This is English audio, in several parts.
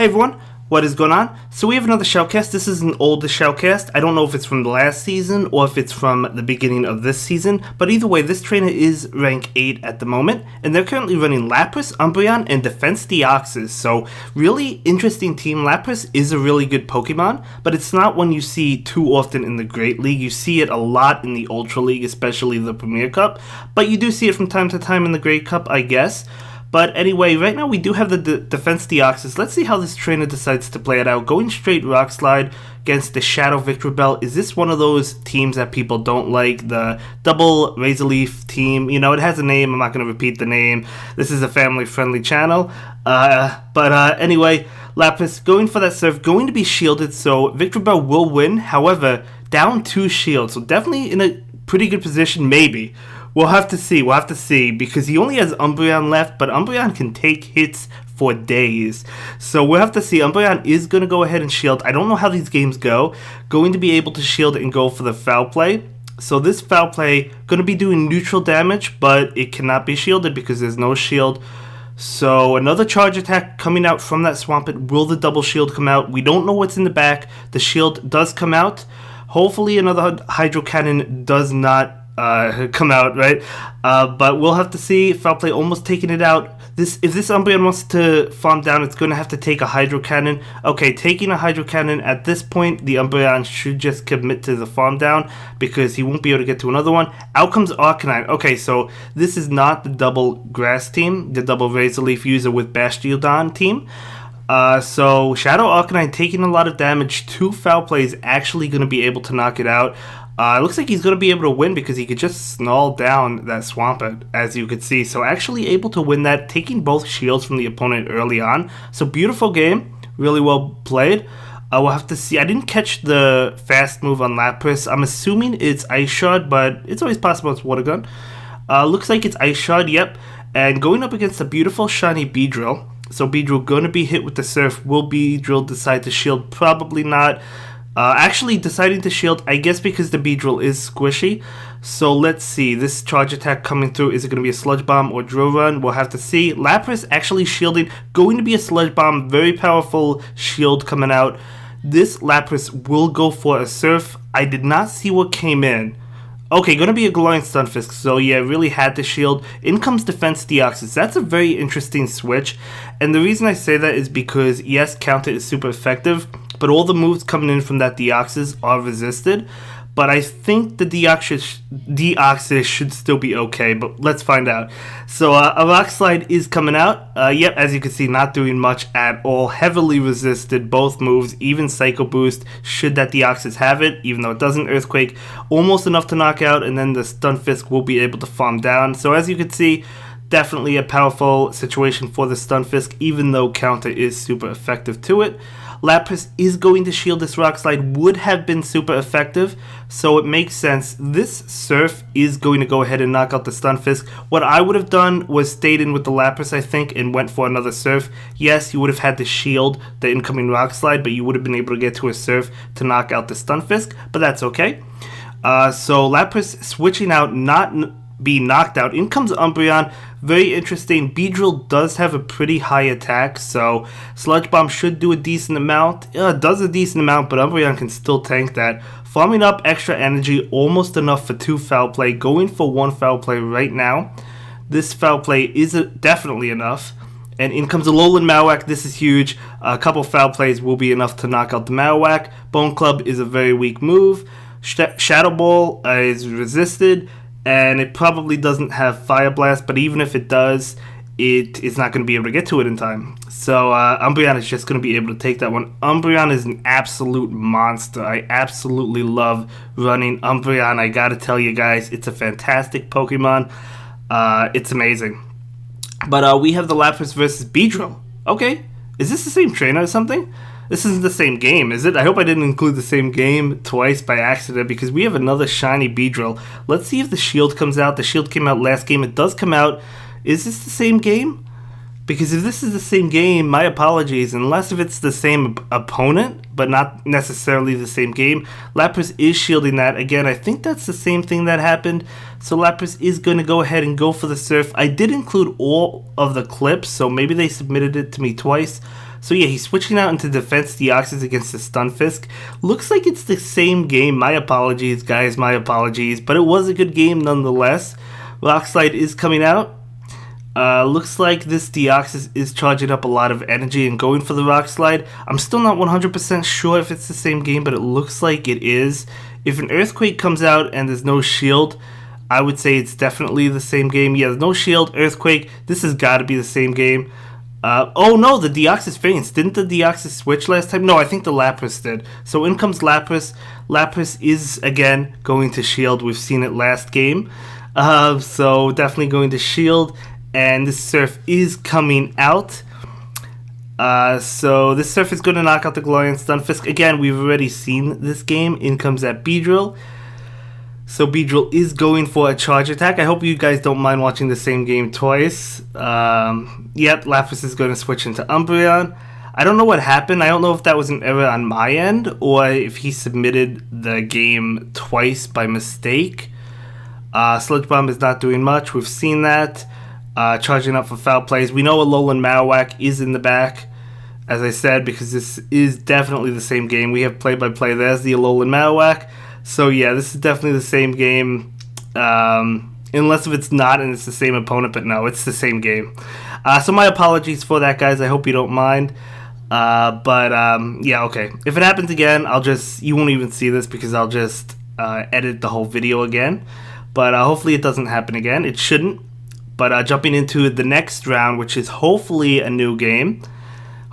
Hey everyone, what is going on? So we have another Showcase. This is an older Showcase. I don't know if it's from the last season or if it's from the beginning of this season, but either way, this trainer is rank 8 at the moment, and they're currently running Lapras, Umbreon, and Defense Deoxys. So really interesting team. Lapras is a really good Pokemon, but it's not one you see too often in the Great League. You see it a lot in the Ultra League, especially the Premier Cup, but you do see it from time to time in the Great Cup, I guess. But anyway, right now we do have the Defense Deoxys. Let's see how this trainer decides to play it out. Going straight Rock Slide against the Shadow Victreebel. Is this one of those teams that people don't like? The double Razor Leaf team. You know, it has a name. I'm not going to repeat the name. This is a family-friendly channel. Anyway, Lapras going for that surf. Going to be shielded, so Victreebel will win. However, down 2 shields. So definitely in a pretty good position, maybe. We'll have to see, because he only has Umbreon left, but Umbreon can take hits for days. So we'll have to see. Umbreon is going to go ahead and shield. I don't know how these games go. Going to be able to shield and go for the Foul Play. So this Foul Play, going to be doing neutral damage, but it cannot be shielded because there's no shield. So another charge attack coming out from that Swampert. Will the double shield come out? We don't know what's in the back. The shield does come out. Hopefully another Hydro Cannon does not come out, right? But we'll have to see. Foul Play almost taking it out. If this Umbreon wants to farm down, it's going to have to take a Hydro Cannon. Okay, taking a Hydro Cannon at this point, the Umbreon should just commit to the farm down because he won't be able to get to another one. Out comes Arcanine. Okay, so this is not the double Grass team, the double Razor Leaf user with Bastiodon team. So Shadow Arcanine taking a lot of damage. 2 Foul Plays actually going to be able to knock it out. It looks like he's going to be able to win because he could just snarl down that Swampert, as you could see. So actually able to win that, taking both shields from the opponent early on. So beautiful game, really well played. We'll have to see. I didn't catch the fast move on Lapras. I'm assuming it's Ice Shard, but it's always possible it's Water Gun. Looks like it's Ice Shard, yep. And going up against a beautiful shiny Beedrill. So Beedrill going to be hit with the Surf. Will Beedrill decide to shield? Probably not. Actually deciding to shield, I guess because the Beedrill is squishy. So let's see. This charge attack coming through. Is it going to be a Sludge Bomb or Drill Run? We'll have to see. Lapras actually shielding. Going to be a Sludge Bomb. Very powerful shield coming out. This Lapras will go for a Surf. I did not see what came in. Okay, going to be a Glowing Stunfisk, so yeah, really had to shield. In comes Defense Deoxys. That's a very interesting switch, and the reason I say that is because, yes, Counter is super effective, but all the moves coming in from that Deoxys are resisted. But I think the Deoxys should still be okay, but let's find out. So a Rock Slide is coming out. Yep, as you can see, not doing much at all. Heavily resisted both moves, even Psycho Boost, should that Deoxys have it, even though it doesn't. Earthquake, almost enough to knock out, and then the Stunfisk will be able to farm down. So as you can see, definitely a powerful situation for the Stunfisk, even though Counter is super effective to it. Lapras is going to shield. This Rock Slide would have been super effective, so it makes sense. This Surf is going to go ahead and knock out the Stunfisk. What I would have done was stayed in with the Lapras, I think, and went for another Surf. Yes, you would have had to shield the incoming Rock Slide, but you would have been able to get to a Surf to knock out the Stunfisk, but that's okay. So Lapras switching out, not be knocked out. In comes Umbreon. Very interesting. Beedrill does have a pretty high attack, so Sludge Bomb should do a decent amount. It does a decent amount, but Umbreon can still tank that. Farming up extra energy, almost enough for 2 Foul Play. Going for 1 Foul Play right now. This Foul Play is definitely enough. And in comes a Alolan Marowak. This is huge. A couple Foul Plays will be enough to knock out the Marowak. Bone Club is a very weak move. Shadow Ball is resisted. And it probably doesn't have Fire Blast, but even if it does, it is not going to be able to get to it in time. So Umbreon is just going to be able to take that one. Umbreon is an absolute monster. I absolutely love running Umbreon. I gotta tell you guys, it's a fantastic Pokemon. It's amazing. But we have the Lapras versus Beedrill. Okay, is this the same trainer or something? This isn't the same game, is it? I hope I didn't include the same game twice by accident because we have another shiny Beedrill. Let's see if the shield comes out. The shield came out last game. It does come out. Is this the same game? Because if this is the same game, my apologies. Unless if it's the same opponent, but not necessarily the same game. Lapras is shielding that. Again, I think that's the same thing that happened. So Lapras is going to go ahead and go for the Surf. I did include all of the clips, so maybe they submitted it to me twice. So yeah, he's switching out into Defense Deoxys against the Stunfisk. Looks like it's the same game. My apologies, guys, my apologies. But it was a good game nonetheless. Rock Slide is coming out. Looks like this Deoxys is charging up a lot of energy and going for the Rock Slide. I'm still not 100% sure if it's the same game, but it looks like it is. If an Earthquake comes out and there's no shield, I would say it's definitely the same game. Yeah, there's no shield, Earthquake. This has got to be the same game. Oh no, the Deoxys faints. Didn't the Deoxys switch last time? No, I think the Lapras did. So in comes Lapras. Lapras is, again, going to shield. We've seen it last game. So definitely going to shield. And this Surf is coming out. So this Surf is going to knock out the Glorian Stunfisk. Again, we've already seen this game. In comes that Beedrill. So Beedrill is going for a charge attack. I hope you guys don't mind watching the same game twice. Yep, Lapras is going to switch into Umbreon. I don't know what happened. I don't know if that was an error on my end or if he submitted the game twice by mistake. Sludge Bomb is not doing much. We've seen that. Charging up for foul plays. We know Alolan Marowak is in the back, as I said, because this is definitely the same game. We have play-by-play. There's the Alolan Marowak. So yeah, this is definitely the same game, unless if it's not and it's the same opponent, but no, it's the same game. So my apologies for that, guys. I hope you don't mind. Yeah, okay. If it happens again, you won't even see this because I'll just edit the whole video again. But hopefully it doesn't happen again. It shouldn't. But jumping into the next round, which is hopefully a new game.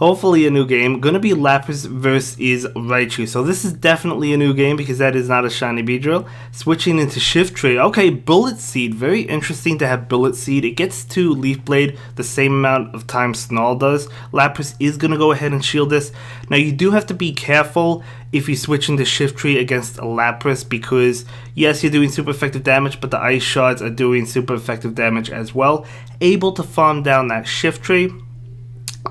Gonna be Lapras versus Raichu. So this is definitely a new game because that is not a shiny Beedrill. Switching into Shiftry. Okay, Bullet Seed. Very interesting to have Bullet Seed. It gets to Leaf Blade the same amount of time Snarl does. Lapras is gonna go ahead and shield this. Now you do have to be careful if you switch into Shiftry against a Lapras because yes, you're doing super effective damage, but the Ice Shards are doing super effective damage as well. Able to farm down that Shiftry.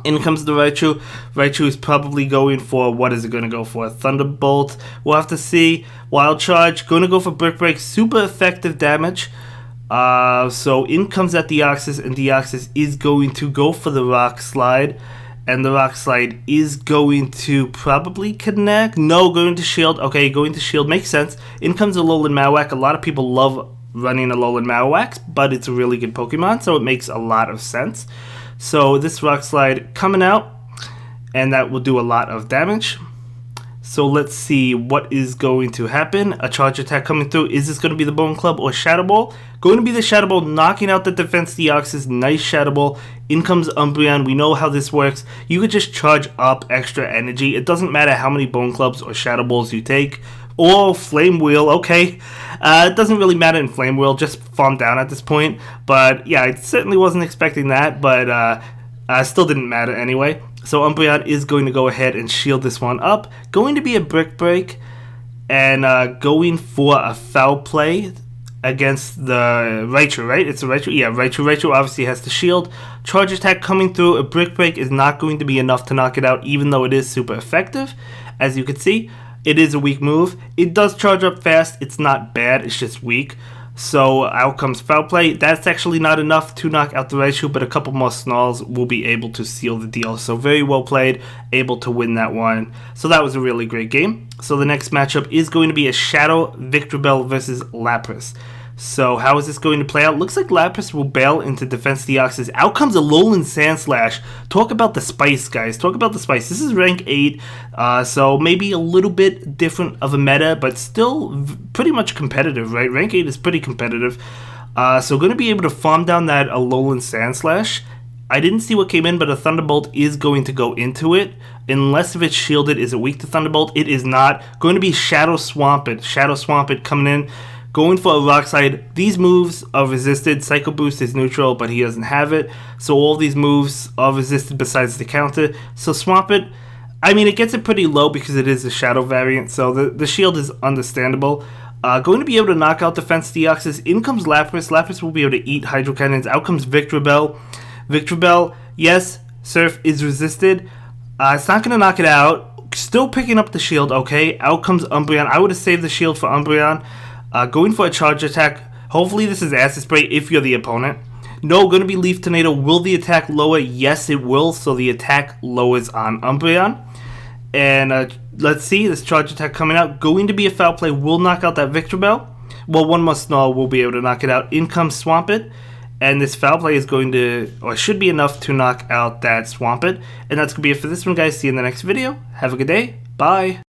In comes the Raichu. Raichu is probably going for, what is it going to go for? Thunderbolt. We'll have to see. Wild Charge. Going to go for Brick Break. Super effective damage. So in comes that Deoxys, and Deoxys is going to go for the Rock Slide. And the Rock Slide is going to probably connect. No, going to shield. Okay, going to shield. Makes sense. In comes Alolan Marowak. A lot of people love running Alolan Marowaks, but it's a really good Pokemon, so it makes a lot of sense. So this Rock Slide coming out, and that will do a lot of damage. So let's see what is going to happen. A charge attack coming through. Is this going to be the Bone Club or Shadow Ball? Going to be the Shadow Ball, knocking out the Defense Deoxys. Nice Shadow Ball. In comes Umbreon. We know how this works. You could just charge up extra energy. It doesn't matter how many Bone Clubs or Shadow Balls you take. Or Flame Wheel, okay. It doesn't really matter in Flame Wheel, just farm down at this point. But yeah, I certainly wasn't expecting that, but still didn't matter anyway. So Umbreon is going to go ahead and shield this one up. Going to be a Brick Break, and going for a Foul Play against the Raichu, right? It's a Raichu? Yeah, Raichu. Raichu obviously has the shield. Charge attack coming through. A Brick Break is not going to be enough to knock it out, even though it is super effective, as you can see. It is a weak move. It does charge up fast. It's not bad. It's just weak. So out comes Foul Play. That's actually not enough to knock out the Raichu, but a couple more Snarls will be able to seal the deal. So very well played. Able to win that one. So that was a really great game. So the next matchup is going to be a Shadow Victreebel versus Lapras. So how is this going to play out? Looks like Lapras will bail into Defense Deoxys. Out comes Alolan Sandslash. Talk about the spice, guys. Talk about the spice. This is rank 8, so maybe a little bit different of a meta, but still pretty much competitive, right? Rank 8 is pretty competitive. So going to be able to farm down that Alolan Sandslash. I didn't see what came in, but a Thunderbolt is going to go into it. Unless if it's shielded, is it weak to Thunderbolt? It is not. Going to be Shadow Swampert. Shadow Swampert coming in. Going for a Rock Slide. These moves are resisted. Psycho Boost is neutral, but he doesn't have it. So all these moves are resisted besides the counter. So Swampert, I mean, it gets it pretty low because it is a Shadow variant. So the shield is understandable. Going to be able to knock out Defense Deoxys. In comes Lapras. Lapras will be able to eat Hydro Cannons. Out comes Victreebel. Victreebel, yes, Surf is resisted. It's not going to knock it out. Still picking up the shield, okay. Out comes Umbreon. I would have saved the shield for Umbreon. Going for a charge attack. Hopefully this is Acid Spray if you're the opponent. No, going to be Leaf Tornado. Will the attack lower? Yes, it will. So the attack lowers on Umbreon. And let's see, this charge attack coming out. Going to be a Foul Play. Will knock out that Victreebel. Well, one more Snarl will be able to knock it out. In comes Swampert. And this Foul Play is going to, or should be enough to knock out that Swampert. And that's going to be it for this one, guys. See you in the next video. Have a good day. Bye.